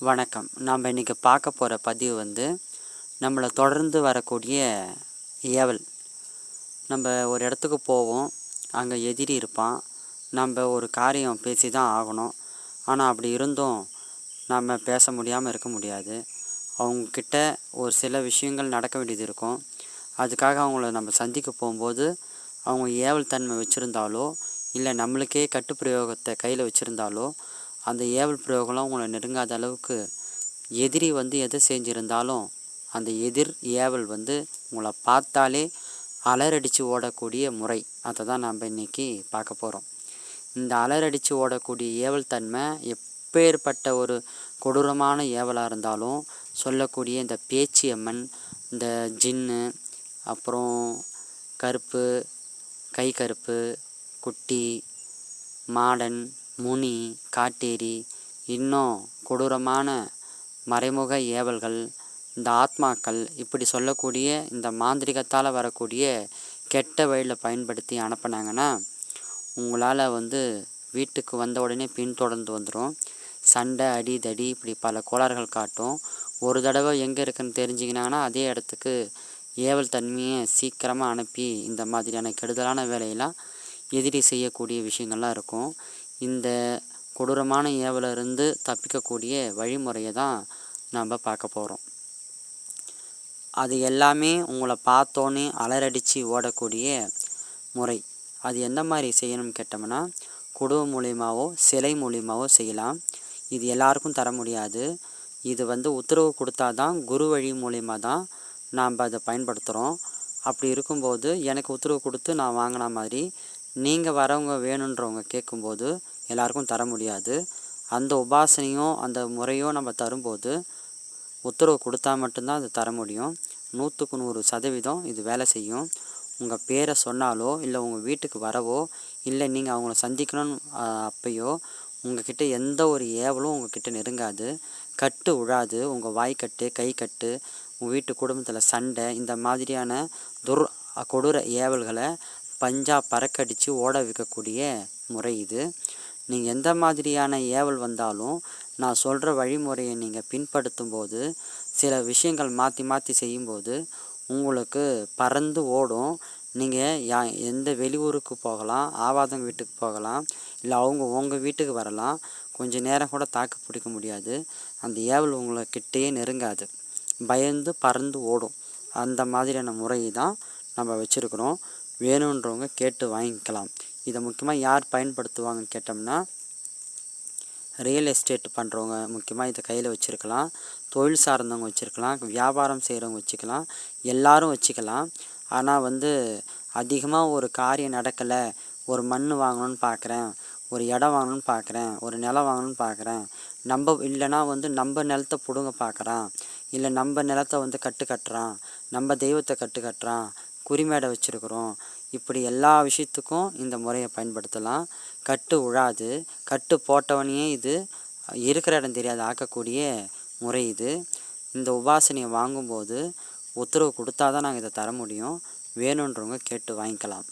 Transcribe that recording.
வணக்கம். நாம் இன்றைக்கி பார்க்க போகிற பதிவு நம்மளை தொடர்ந்து வரக்கூடிய ஏவல். நம்ம ஒரு இடத்துக்கு போவோம், அங்கே எதிரி இருப்பான். நம்ம ஒரு காரியம் பேசி தான் ஆகணும். ஆனால் அப்படி இருந்தும் நம்ம பேச முடியாமல் இருக்க முடியாது. அவங்கக்கிட்ட ஒரு சில விஷயங்கள் நடக்க வேண்டியது இருக்கும். அதுக்காக அவங்கள நம்ம சந்திக்க போகும்போது அவங்க ஏவல் தன்மை வச்சுருந்தாலோ இல்லை நம்மளுக்கே கட்டுப்பிரயோகத்தை கையில் வச்சுருந்தாலோ அந்த ஏவல் பிரயோகம்லாம் உங்களை நெருங்காத அளவுக்கு எதிரி எதை செஞ்சுருந்தாலும் அந்த எதிர் ஏவல் உங்களை பார்த்தாலே அலறடித்து ஓடக்கூடிய முறை. அதை தான் நம்ம இன்றைக்கி பார்க்க போகிறோம். இந்த அலறடித்து ஓடக்கூடிய ஏவல் தன்மை எப்பேற்பட்ட ஒரு கொடூரமான ஏவலாக இருந்தாலும் சொல்லக்கூடிய இந்த பேச்சியம்மன், இந்த ஜின்னு, அப்புறம் கருப்பு, கை கருப்பு, குட்டி, மாடன், முனி, காட்டேரி, இன்னும் கொடூரமான மறைமுக ஏவல்கள், இந்த ஆத்மாக்கள், இப்படி சொல்லக்கூடிய இந்த மாந்திரிகத்தால் வரக்கூடிய கெட்ட வழியில் பயன்படுத்தி அனுப்புனாங்கன்னா உங்களால் வீட்டுக்கு வந்த உடனே பின்தொடர்ந்து வந்துடும். சண்டை, அடி, தடி, இப்படி பல கோளாறுகள் காட்டும். ஒரு தடவை எங்கே இருக்குன்னு தெரிஞ்சிக்கினாங்கன்னா அதே இடத்துக்கு ஏவல் தன்மையை சீக்கிரமாக அனுப்பி இந்த மாதிரியான கெடுதலான வேலையெல்லாம் எதிரி செய்யக்கூடிய விஷயங்கள்லாம் இருக்கும். இந்த கொடூரமான ஏவலிருந்து தப்பிக்கக்கூடிய வழிமுறையை தான் நாம் பார்க்க போகிறோம். அது எல்லாமே உங்களை பார்த்தோன்னே அலறடித்து ஓடக்கூடிய முறை. அது எந்த மாதிரி செய்யணும்னு கேட்டோம்னா குடும்பம் மூலியமாகவோ சிலை மூலியமாகவோ செய்யலாம். இது எல்லாருக்கும் தர முடியாது. இது உத்தரவு கொடுத்தா தான் குரு வழி மூலியமாக தான் நாம் அதை பயன்படுத்துகிறோம். அப்படி இருக்கும்போது எனக்கு உத்தரவு கொடுத்து நான் வாங்கின மாதிரி நீங்கள் வரவங்க வேணுன்றவங்க கேட்கும்போது எல்லாருக்கும் தர முடியாது. அந்த உபாசனையும் அந்த முறையும் நம்ம தரும்போது உத்தரவு கொடுத்தா மட்டும்தான் அது தர முடியும். 100க்கு 100% இது வேலை செய்யும். உங்கள் பேரை சொன்னாலோ இல்லை உங்கள் வீட்டுக்கு வரவோ இல்லை நீங்கள் அவங்கள சந்திக்கணும்னு அப்பையோ உங்கள்கிட்ட எந்த ஒரு ஏவலும் உங்கள்கிட்ட நெருங்காது. கட்டு விழாது. உங்கள் வாய்க்கட்டு, கை கட்டு, உங்கள் வீட்டு குடும்பத்தில் சண்டை, இந்த மாதிரியான கொடூர ஏவல்களை பஞ்சா பறக்கடித்து ஓட வைக்கக்கூடிய முறை இது. நீங்கள் எந்த மாதிரியான ஏவல் வந்தாலும் நான் சொல்கிற வழிமுறையை நீங்கள் பின்படுத்தும் போது சில விஷயங்கள் மாற்றி மாற்றி செய்யும்போது உங்களுக்கு பறந்து ஓடும். நீங்கள் எந்த வெளியூருக்கு போகலாம், ஆவாதவங்க வீட்டுக்கு போகலாம், இல்லை அவங்க உங்கள் வீட்டுக்கு வரலாம். கொஞ்சம் நேரம் கூட தாக்கு பிடிக்க முடியாது. அந்த ஏவல் உங்களை கிட்டேயே நெருங்காது. பயந்து பறந்து ஓடும். அந்த மாதிரியான முறை தான் நம்ம வச்சுருக்குறோம். வேணுன்றவங்க கேட்டு வாங்கிக்கலாம். இதை முக்கியமாக யார் பயன்படுத்துவாங்கன்னு கேட்டோம்னா ரியல் எஸ்டேட் பண்ணுறவங்க முக்கியமாக இதை கையில் வச்சுருக்கலாம். தொழில் சார்ந்தவங்க வச்சுருக்கலாம். வியாபாரம் செய்கிறவங்க வச்சுக்கலாம். எல்லோரும் வச்சுக்கலாம். ஆனால் அதிகமாக ஒரு காரியம் நடக்கலை, ஒரு மண் வாங்கணும்னு பார்க்குறேன், ஒரு இடம் வாங்கணும்னு பார்க்குறேன், ஒரு நிலம் வாங்கணும்னு பார்க்குறேன், இல்லைனா நம்ம நிலத்தை பிடுங்க பார்க்குறான், இல்லை நம்ம நிலத்தை கட்டுறான், நம்ம தெய்வத்தை கட்டுறான், குறிமேடை வச்சுருக்குறோம், இப்படி எல்லா விஷயத்துக்கும் இந்த முறையை பயன்படுத்தலாம். கட்டு உழாது. கட்டு போட்டவனையே இது இருக்கிற இடம் தெரியாது ஆக்கக்கூடிய முறை இது. இந்த உபாசனையை வாங்கும்போது உத்தரவு கொடுத்தா தான் நாங்கள் இதை தர முடியும். வேணுன்றவங்க கேட்டு வாங்கிக்கலாம்.